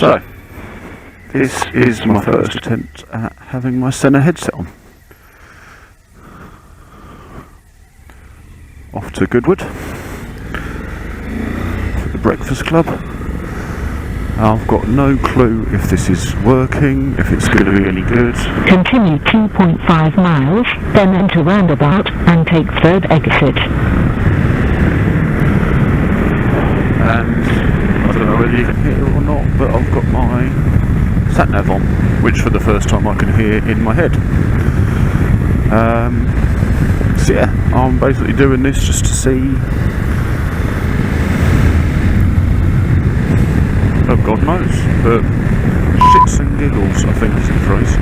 So, this is my first attempt at having my centre headset on. Off to Goodwood for the breakfast club. I've got no clue if this is working, if it's going to be any good. Continue 2.5 miles, then enter roundabout and take third exit. And I don't know whether you can hear it or not, but I've got my sat-nav on, which for the first time I can hear in my head. So yeah, I'm basically doing this just to see. Oh, God knows, but shits and giggles, I think is the phrase.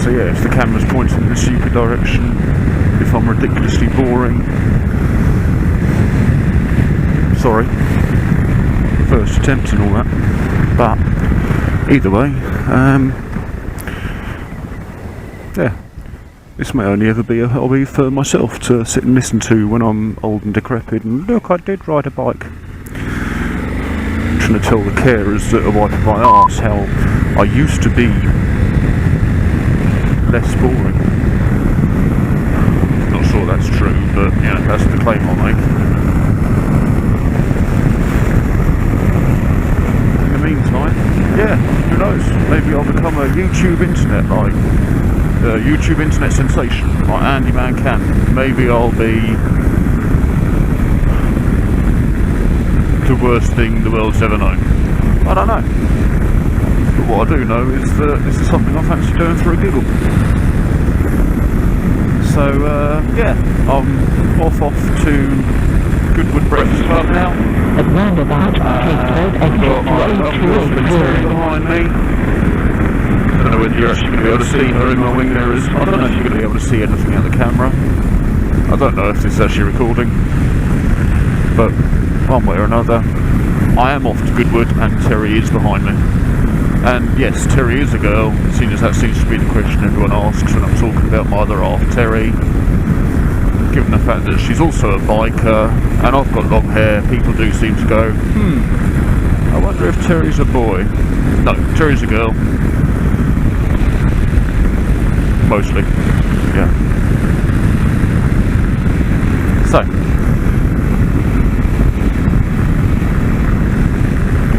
So yeah, if the camera's pointing in a stupid direction, if I'm ridiculously boring, sorry, first attempt and all that, but either way, yeah, this may only ever be a hobby for myself to sit and listen to when I'm old and decrepit and look, I did ride a bike. Trying to tell the carers that are wiping my arse how I used to be less boring. Not sure that's true, but yeah, that's the claim I'll make. In the meantime, yeah, who knows? Maybe I'll become a YouTube internet sensation like Andy Man can. Maybe I'll be the worst thing the world's ever known. I don't know. But what I do know is that this is something I fancy doing for a giggle. So yeah, I'm off to Goodwood Breakfast Club now. At roundabout, take third exit to A280. Behind me. I don't know whether you're actually going to be able to see her in my wing mirrors. I don't know if you're going to be able to see anything out of the camera. I don't know if this is actually recording. But one way or another, I am off to Goodwood and Terry is behind me. And yes, Terry is a girl, seeing as that seems to be the question everyone asks when I'm talking about my other half, Terry. Given the fact that she's also a biker and I've got long hair, people do seem to go, I wonder if Terry's a boy. No, Terry's a girl. Mostly, yeah. So,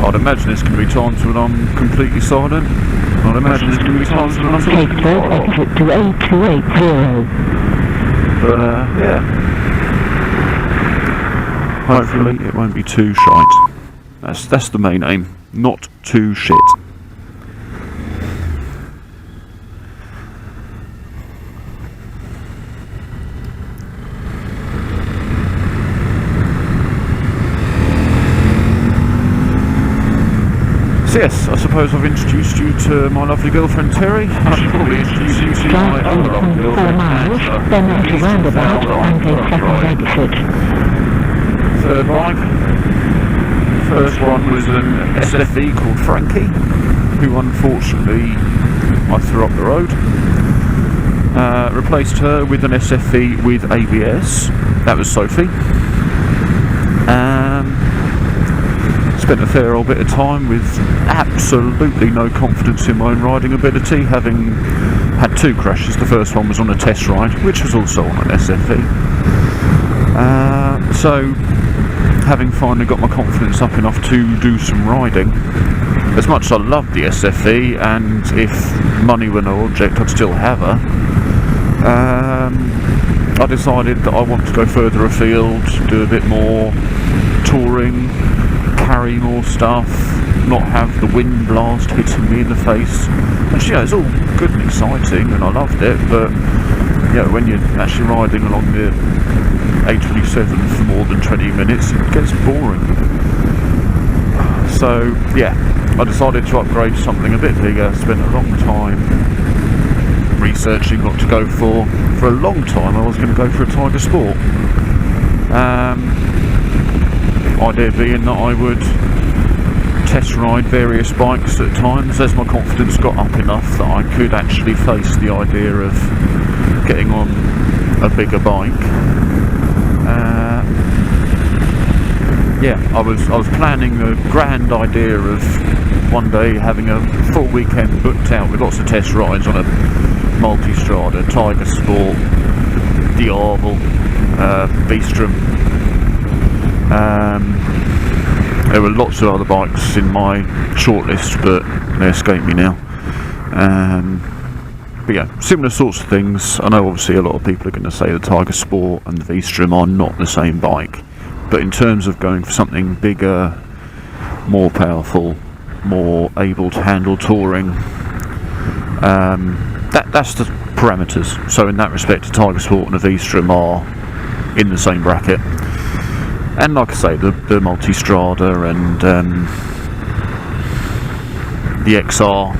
I'd imagine there's going to be times when I'm completely silent. I'd imagine there's going to be times when I'm take third exit to A280. But yeah, hopefully it won't be too shite. That's the main aim, not too shit. Yes, I suppose I've introduced you to my lovely girlfriend Terry. I should probably introduce you to my other lovely girlfriend Angela. Then enter roundabout and take second exit. Third bike. First one was an SFV called Frankie, who unfortunately I threw up the road. Replaced her with an SFV with ABS. That was Sophie. Spent a fair old bit of time with absolutely no confidence in my own riding ability, having had two crashes. The first one was on a test ride, which was also on an SFV. So, having finally got my confidence up enough to do some riding, as much as I loved the SFV, and if money were no object, I'd still have her, I decided that I want to go further afield, do a bit more touring, carry more stuff, not have the wind blast hitting me in the face. And you know, it's all good and exciting and I loved it, but you know, when you're actually riding along the A27 for more than 20 minutes, it gets boring. So yeah, I decided to upgrade to something a bit bigger. Spent a long time researching what to go for. For a long time I was going to go for a Tiger Sport. Idea being that I would test ride various bikes at times as my confidence got up enough that I could actually face the idea of getting on a bigger bike. yeah, I was planning the grand idea of one day having a full weekend booked out with lots of test rides on a multi-strada, Tiger Sport, Diavel, Beastrom. There were lots of other bikes in my shortlist, but they escape me now. But yeah, similar sorts of things. I know obviously a lot of people are going to say the Tiger Sport and the V-Strom are not the same bike, but in terms of going for something bigger, more powerful, more able to handle touring, that's the parameters. So in that respect, a Tiger Sport and a V-Strom are in the same bracket. And like I say, the multi-strada and the XR,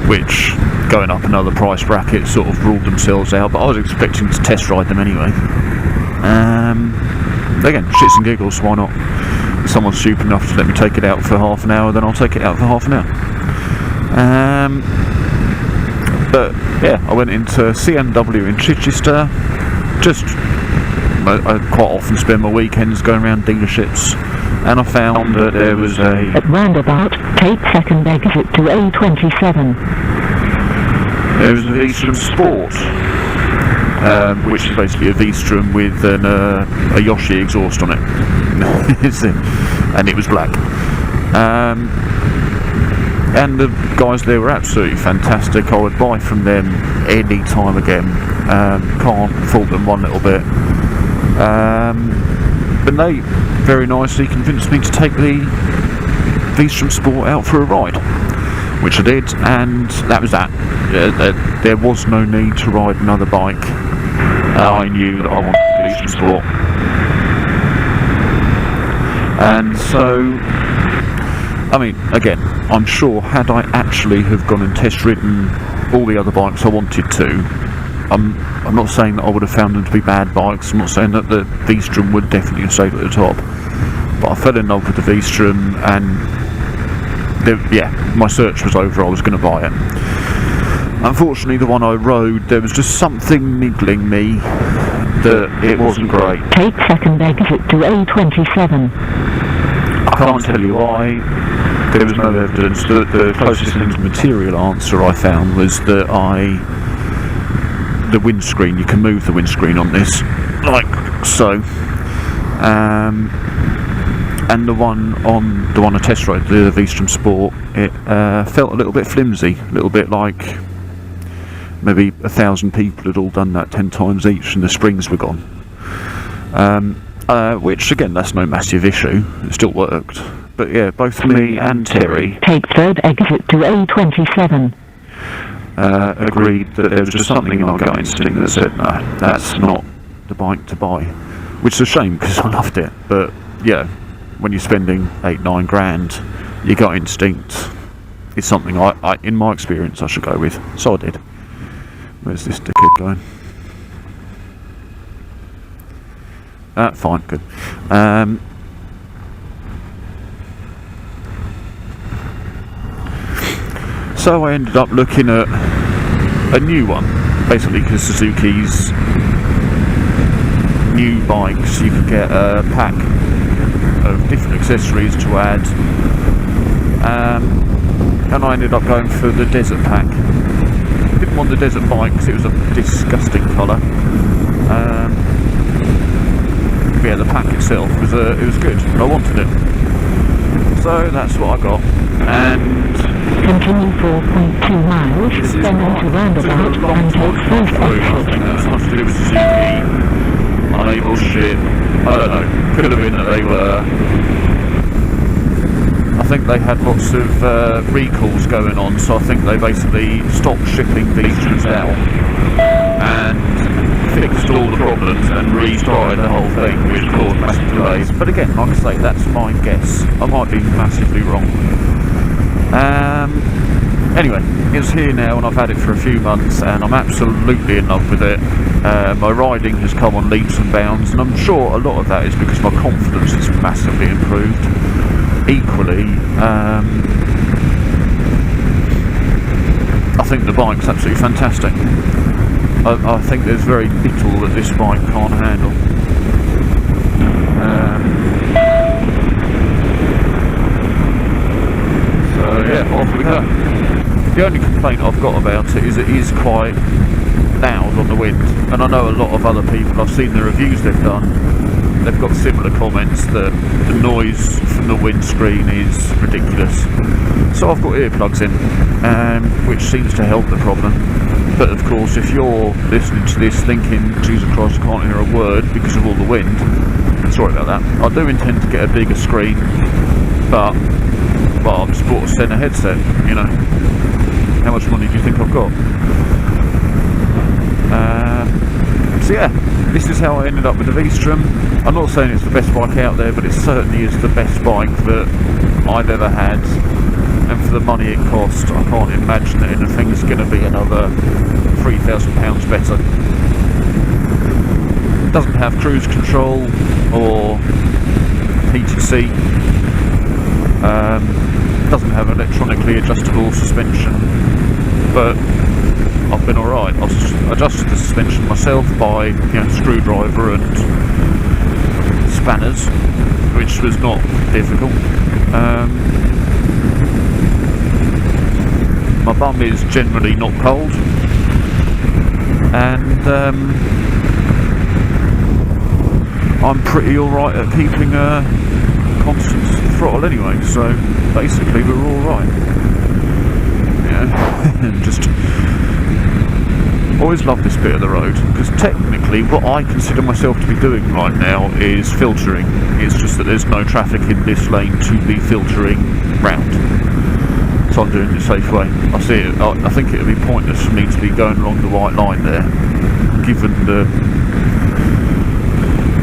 which going up another price bracket sort of ruled themselves out, but I was expecting to test ride them anyway. Again, shits and giggles, why not? If someone's stupid enough to let me take it out for half an hour, then I'll take it out for half an hour. But yeah, I went into CNW in Chichester. I quite often spend my weekends going around dealerships, and I found that there was At roundabout, take second exit to A27. There was a V-Strom Sport, which is basically a V-Strom with a Yoshi exhaust on it, and it was black. And the guys there were absolutely fantastic. I would buy from them any time again. Can't fault them one little bit. But they very nicely convinced me to take the V-Strom Sport out for a ride, which I did, and that was that. There was no need to ride another bike. I knew that I wanted the V-Strom Sport, and so, I mean, again, I'm sure had I actually have gone and test ridden all the other bikes I wanted to, I'm not saying that I would have found them to be bad bikes. I'm not saying that the V-Strom would definitely have stayed at the top, but I fell in love with the V-Strom, and my search was over. I was going to buy it. Unfortunately, the one I rode, there was just something niggling me that it wasn't great. Take second exit to A27. I can't tell you why. There was no evidence. The closest thing to material answer I found was that the windscreen, you can move the windscreen on this, like so. And the one I test rode, the V-Strom Sport, it felt a little bit flimsy, a little bit like maybe 1,000 people had all done that 10 times each and the springs were gone. Which again, that's no massive issue, it still worked. But yeah, both me and Terry take third exit to A27. Agreed that there was just something in my gut instinct that said, no, that's not the bike to buy. Which is a shame, because I loved it. But yeah, when you're spending 8-9 grand, your gut instinct is something I, in my experience, I should go with. So I did. Where's this dickhead going? Fine, good. So I ended up looking at a new one, basically, because Suzuki's new bikes, you could get a pack of different accessories to add, and I ended up going for the desert pack. Didn't want the desert bike because it was a disgusting colour. But yeah, the pack itself was it was good. I wanted it, so that's what I got. And continue 4.2 miles, then into roundabout and take first I think that's much to do with Suzuki, unable shit. I don't know. Could have been that they were. I think they had lots of recalls going on, so I think they basically stopped shipping V-Stroms out and fixed all the problems and restarted the whole thing, which caused massive delays. But again, like I say, that's my guess. I might be massively wrong. Anyway, it's here now and I've had it for a few months and I'm absolutely in love with it. My riding has come on leaps and bounds, and I'm sure a lot of that is because my confidence has massively improved. Equally, I think the bike's absolutely fantastic. I think there's very little that this bike can't handle. So yeah, off we go. The only complaint I've got about it is quite loud on the wind, and I know a lot of other people, I've seen the reviews they've done, they've got similar comments that the noise from the windscreen is ridiculous. So I've got earplugs in, which seems to help the problem. But of course, if you're listening to this thinking, Jesus Christ, I can't hear a word because of all the wind, sorry about that. I do intend to get a bigger screen, but well, I've just bought a centre headset, you know. How much money do you think I've got? So yeah, this is how I ended up with the V-Strom. I'm not saying it's the best bike out there, but it certainly is the best bike that I've ever had. And for the money it cost, I can't imagine that anything's going to be another £3,000 better. It doesn't have cruise control or heated seat. Doesn't have electronically adjustable suspension, but I've been alright. I've adjusted the suspension myself by, you know, screwdriver and spanners, which was not difficult. My bum is generally not cold, and I'm pretty alright at keeping a constant throttle anyway, so basically we're alright. Yeah, just always love this bit of the road, because technically what I consider myself to be doing right now is filtering. It's just that there's no traffic in this lane to be filtering round, so I'm doing it the safe way. I think it would be pointless for me to be going along the white line there, given the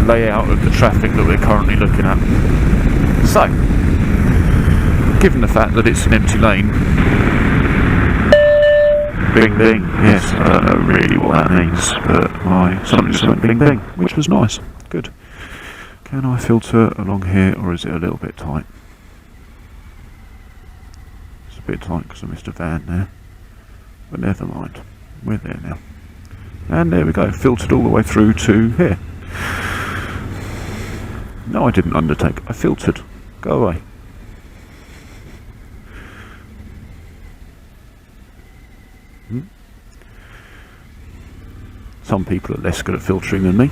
layout of the traffic that we're currently looking at. So, given the fact that it's an empty lane, bing bing, yes, I don't know really what that means, but something just went bing bing, which was nice, good. Can I filter along here, or is it a little bit tight? It's a bit tight because I missed a van there, but never mind, we're there now. And there we go, filtered all the way through to here. No, I didn't undertake, I filtered. Go away. Some people are less good at filtering than me.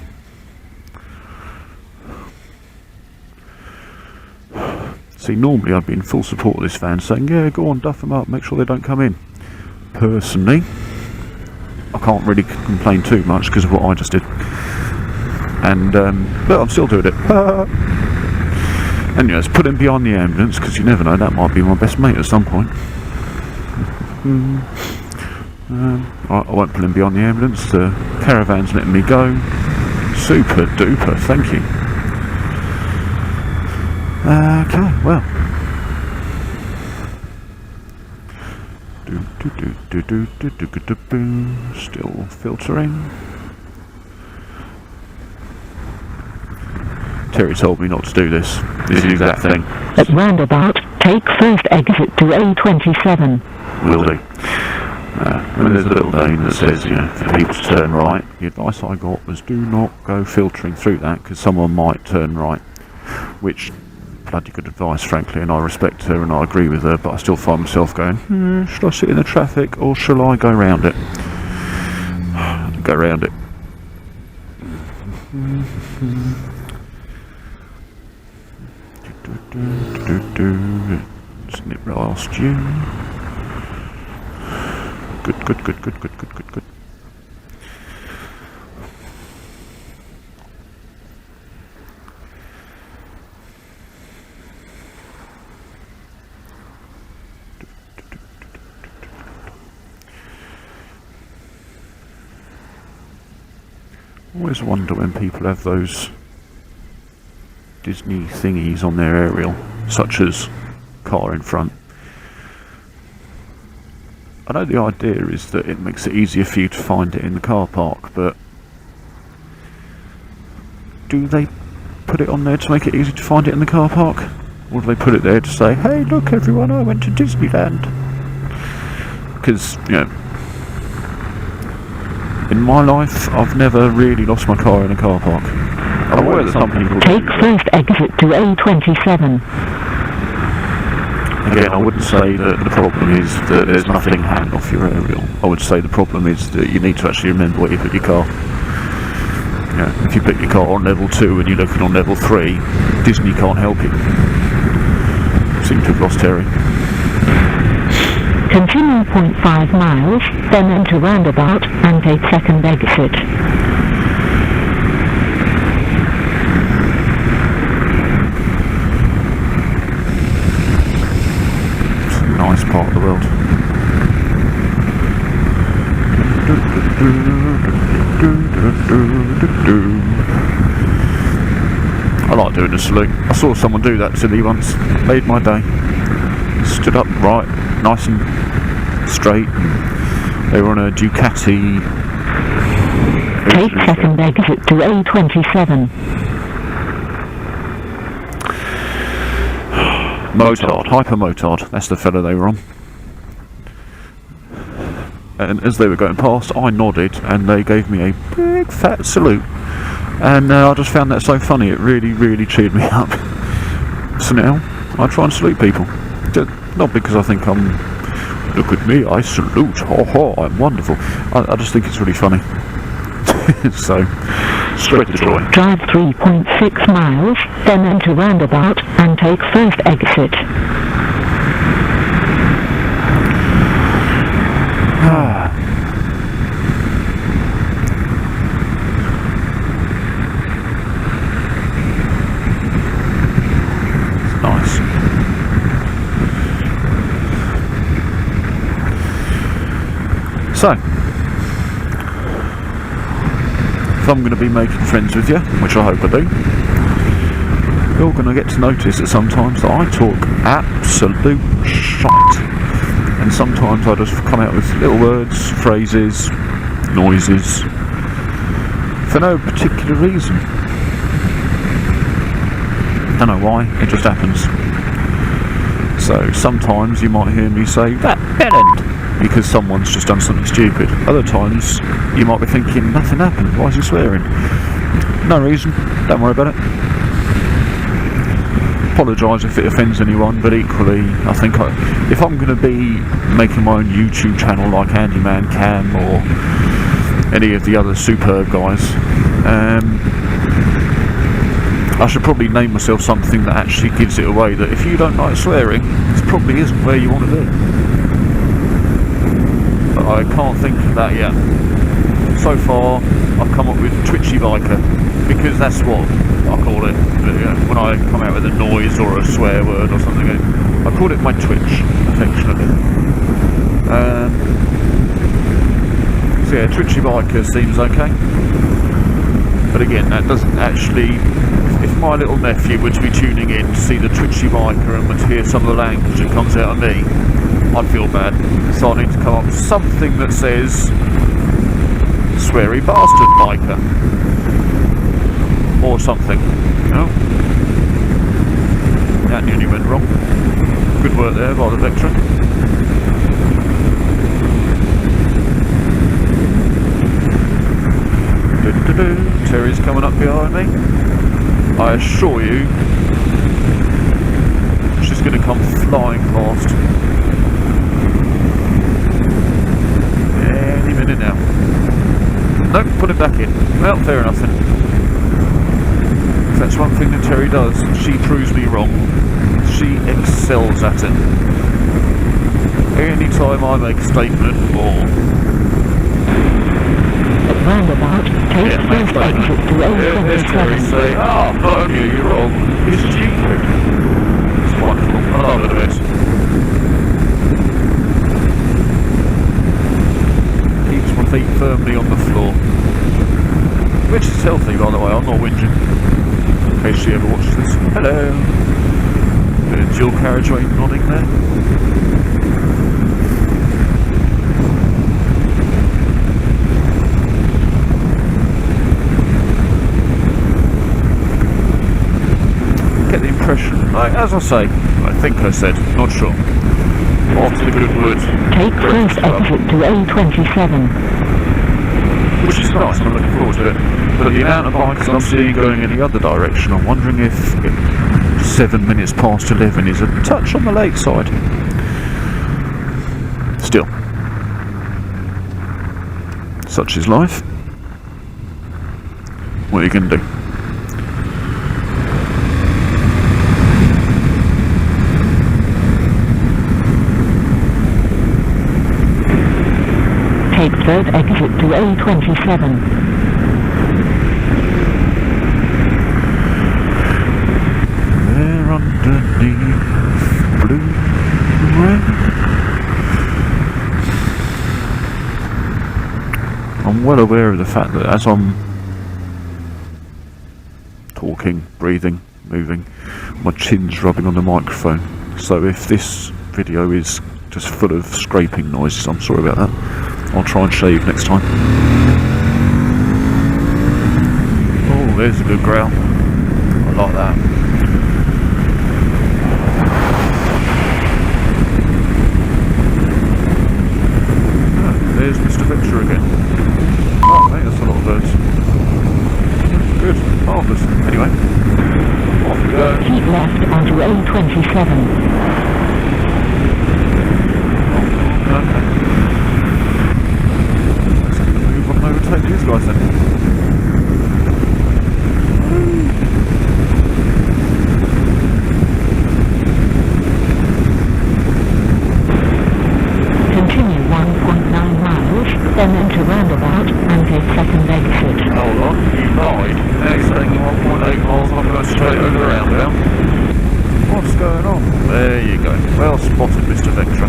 See, normally I'd be in full support of this van, saying, yeah, go on, duff them up, make sure they don't come in. Personally, I can't really complain too much because of what I just did. And, but I'm still doing it. Anyways, put him behind the ambulance, because you never know, that might be my best mate at some point. I won't put him behind the ambulance, the caravan's letting me go. Super duper, thank you. Okay, well. Still filtering. Terry told me not to do this. This is the exact thing. At roundabout, take first exit to A27. Will do. When there's a little lane that says, you know, for people to turn right, the advice I got was do not go filtering through that, because someone might turn right. Which, bloody good advice, frankly, and I respect her and I agree with her, but I still find myself going, should I sit in the traffic or shall I go round it? Go round it. Snip past you. Good. Always wonder when people have those Disney thingies on their aerial, such as car in front. I know the idea is that it makes it easier for you to find it in the car park, but do they put it on there to make it easy to find it in the car park? Or do they put it there to say, hey look everyone, I went to Disneyland? Because, you know, in my life I've never really lost my car in a car park. I'm aware that some people... Take first exit to A27. Again, I wouldn't say that the problem is that there's nothing hanging off your aerial. I would say the problem is that you need to actually remember where you put your car. If you put your car on level 2 and you're looking on level 3, Disney can't help you. Seem to have lost Terry. Continue 0.5 miles, then enter roundabout and take second exit. It's a nice part of the world. I like doing the salute. I saw someone do that silly once. Made my day. Stood up right, nice and straight. They were on a Ducati. Take second exit to A27. Motard, Hyper Motard. That's the fella they were on. And as they were going past, I nodded and they gave me a big fat salute. And I just found that so funny. It really, really cheered me up. So now I try and salute people. Not because I think look at me, I salute, I'm wonderful. I just think it's really funny. So, spread the joy. Drive 3.6 miles, then enter roundabout and take first exit. It's nice. So, if I'm going to be making friends with you, which I hope I do, you're going to get to notice that sometimes that I talk absolute shite. And sometimes I just come out with little words, phrases, noises, for no particular reason. Don't know why, it just happens. So sometimes you might hear me say, that dead end, because someone's just done something stupid. Other times you might be thinking, nothing happened, why is he swearing? No reason, don't worry about it. Apologise if it offends anyone, but equally I think if I'm going to be making my own YouTube channel like Handyman Cam or any of the other superb guys, I should probably name myself something that actually gives it away that if you don't like swearing, this probably isn't where you want to be. But I can't think of that yet. So far I've come up with Twitchy Biker, because that's what I call it. When I come out with a noise or a swear word or something, I call it my Twitch, affectionately. So yeah, Twitchy Biker seems okay. But again, that doesn't actually... If my little nephew were to be tuning in to see the Twitchy Biker and were to hear some of the language that comes out of me, I'd feel bad. So I need to come up with something that says sweary bastard biker or something, you know. That nearly went wrong. Good work there by the Vectra. Terry's coming up behind me. I assure you she's going to come flying past any minute now. Nope, put it back in. Well, fair enough then. If that's one thing that Terry does, she proves me wrong. She excels at it. Any time I make a statement or... At roundabout, take first exit to There's Terry A27. saying, oh, fuck you, you're wrong. You're stupid. It's wonderful. I love it a bit. Keeps my feet firmly on the floor. Which is healthy, by the way, I'm not whinging. In case she ever watches this. Hello. Bit of dual carriageway nodding there. Get the impression, as I say, I think I said, not sure. Off to the Goodwood. Take first exit to A27. which is nice, I'm looking forward to it. But the amount of bikes I'm seeing going in the other direction, I'm wondering if 7 minutes past 11 is a touch on the late side. Still, such is life. What are you going to do? Take third exit to A27. There underneath blue rain. I'm well aware of the fact that as I'm talking, breathing, moving, my chin's rubbing on the microphone. So if this video is just full of scraping noises, I'm sorry about that. I'll try and shave next time. Oh, there's a good growl. I like that. Oh, there's Mr. Victor again. Oh, mate, that's a lot of birds. Good, marvellous. Anyway, off we go. Keep left onto A27. Okay. Move on and overtake these guys then. Continue 1.9 miles, then enter roundabout and take second exit. Hold on, you lied. Now you're saying 1.8 miles, I'm going straight over the roundabout. What's going on? There you go. Well spotted, Mr. Vectra.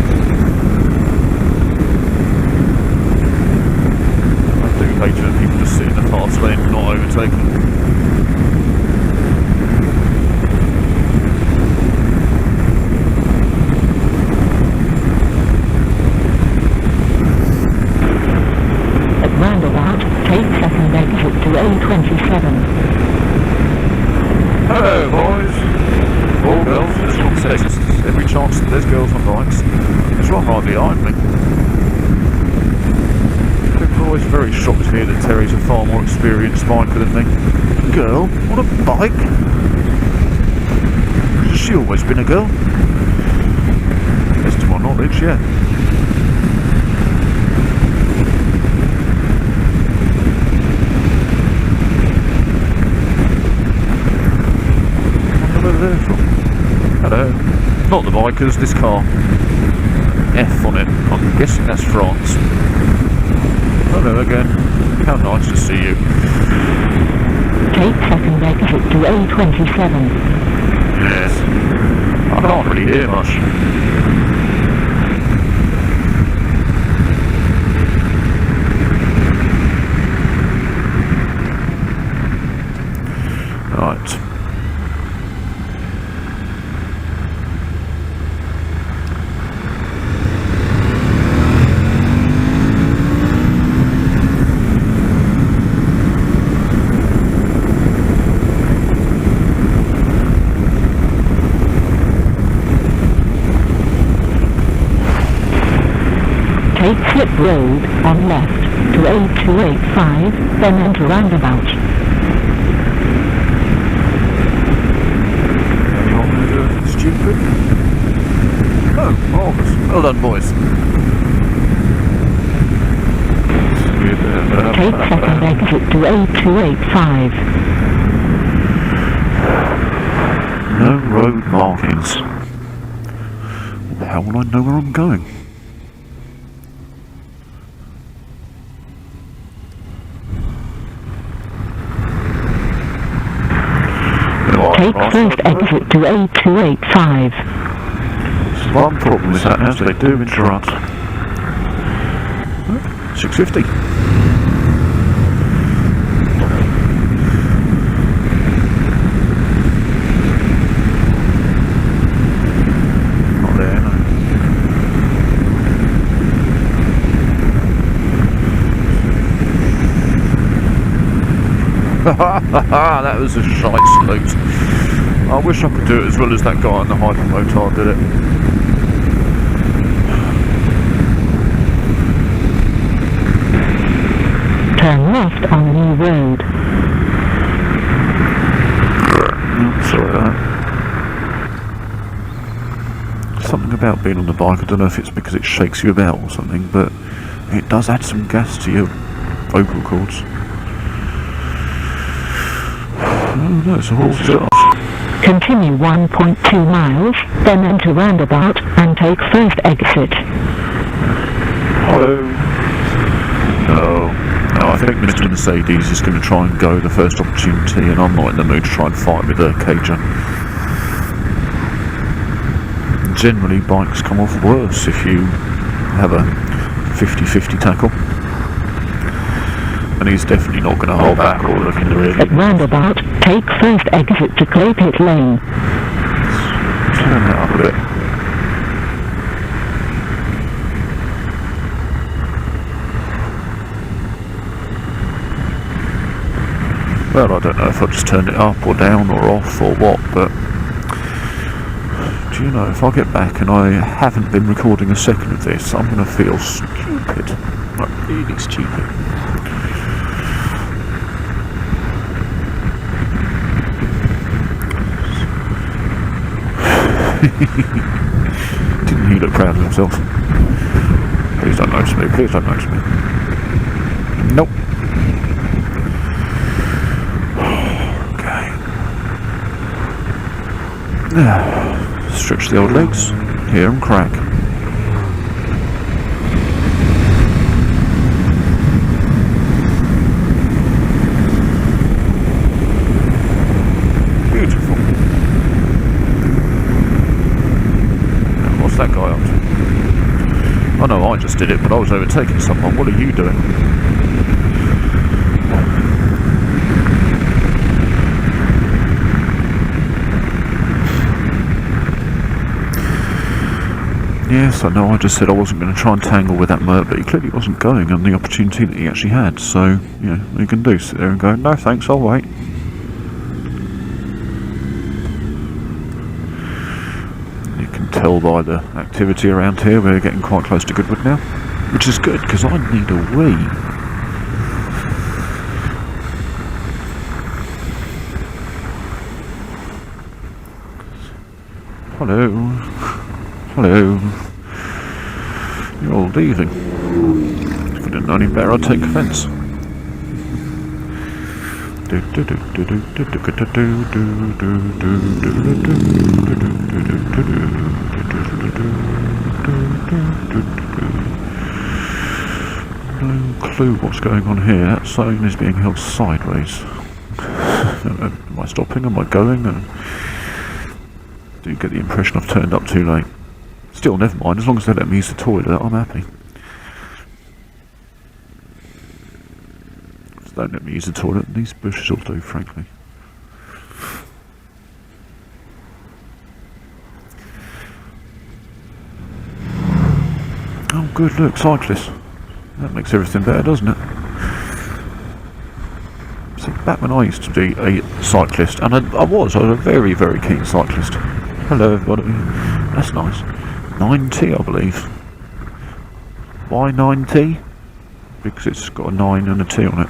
I do hate when people just sit in the fast lane not overtaking. At roundabout, take second exit to A27. Hello, boys. All girls, this one says every chance that there's girls on bikes. There's one right behind me. People are always very shocked to hear that Terry's a far more experienced biker than me. Girl? On a bike? Has she always been a girl? Best to my knowledge, yeah. Hello. Not the bikers, this car. F on it. I'm guessing that's France. Hello again. How nice to see you. Take second exit to A27. Yes. I can't really hear much. Right. Take Slip Road on left to A285, then enter roundabout. Anyone going to do anything stupid? Oh, marvellous. Well done, boys. Take second exit to A285. No road markings. How will I know where I'm going? Take first exit to A285. One problem with that as they do interrupt. 650. Not there, no. That was a shite salute. I wish I could do it as well as that guy on the hypermotard did it. Turn road. Sorry about that. Something about being on the bike, I don't know if it's because it shakes you about or something, but it does add some gas to your vocal cords. Oh no, it's a horse. Continue 1.2 miles, then enter roundabout and take first exit. Hello. No, I think Mr. Mercedes is going to try and go the first opportunity, and I'm not in the mood to try and fight with a cager. Generally, bikes come off worse if you have a 50-50 tackle. And he's definitely not going to hold back or look in the rear. At roundabout, take first exit to clear pit lane. Turn that up a bit. Well, I don't know if I just turned it up or down or off or what, but do you know, if I get back and I haven't been recording a second of this, I'm going to feel stupid. Like, really stupid. Didn't he look proud of himself? Please don't notice me, please don't notice me. Nope. Okay. Stretch the old legs, hear them crack. Beautiful. What's that guy up to? Oh no, I just did it, but I was overtaking someone. What are you doing? Yes, I know, I just said I wasn't going to try and tangle with that Mert, but he clearly wasn't going on the opportunity that he actually had, so, you know, what you can do, sit there and go, no thanks, I'll wait. You can tell by the activity around here, we're getting quite close to Goodwood now, which is good, because I need a wee. Hello. Hello. You're all leaving. If I didn't know any better, I'd take offence. No clue what's going on here. That sign is being held sideways. Am I stopping? Am I going? Do you get the impression I've turned up too late? Still, never mind, as long as they let me use the toilet, I'm happy. If they don't let me use the toilet, these bushes will do, frankly. Oh good, look, cyclists. That makes everything better, doesn't it? See, back when I used to be a cyclist, and I was a very, very keen cyclist. Hello everybody, that's nice. 9T, I believe. Why 9T? Because it's got a 9 and a T on it.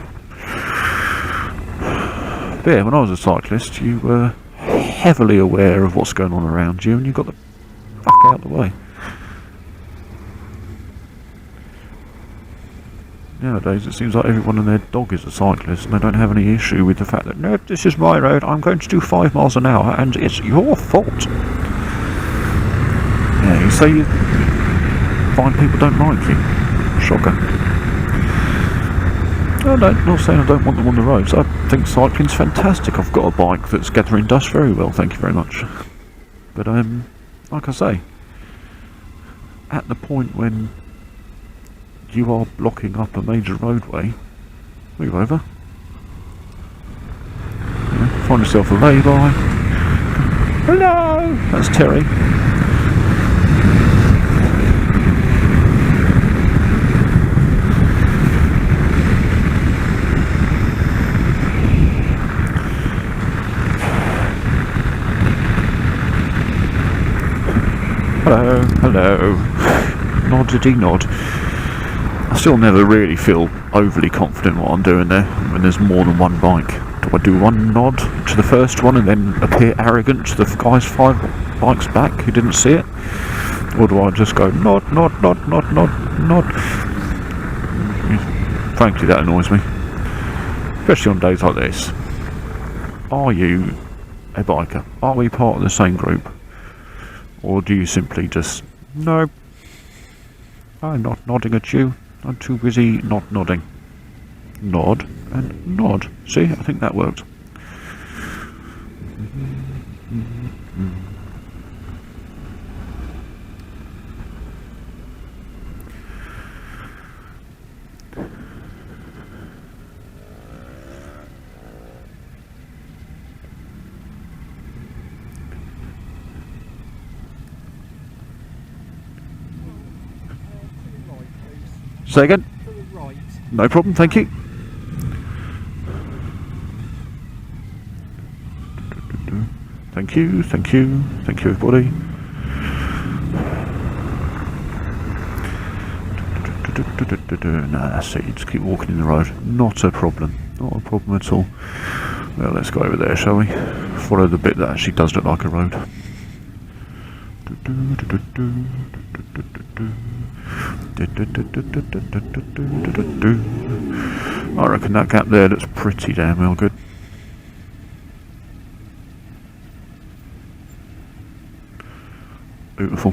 But yeah, when I was a cyclist, you were heavily aware of what's going on around you, and you got the fuck out of the way. Nowadays, it seems like everyone and their dog is a cyclist, and they don't have any issue with the fact that, no, this is my road, I'm going to do 5 miles an hour, and it's your fault. Yeah, you say you find people don't like you. Shocker. No, not saying I don't want them on the roads. I think cycling's fantastic. I've got a bike that's gathering dust very well, thank you very much. But, like I say, at the point when you are blocking up a major roadway, move over. Yeah, find yourself a lay-by. Hello! That's Terry. Hello, hello. Noddity nod. I still never really feel overly confident what I'm doing there when there's more than one bike. Do I do one nod to the first one and then appear arrogant to the guy's 5 bikes back who didn't see it? Or do I just go nod, nod, nod, nod, nod, nod? Frankly, that annoys me. Especially on days like this. Are you a biker? Are we part of the same group? Or do you simply just, no, I'm not nodding at you. I'm too busy not nodding. Nod and nod. See, I think that worked. Say again? To the right. No problem, thank you. Thank you, thank you, thank you everybody. Nah, that's it, you just keep walking in the road. Not a problem, not a problem at all. Well, let's go over there, shall we? Follow the bit that actually does look like a road. I reckon that gap there looks pretty damn well good. Beautiful.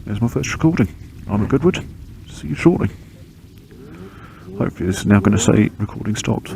There's my first recording. I'm at Goodwood. See you shortly. Hopefully this is now going to say recording stopped.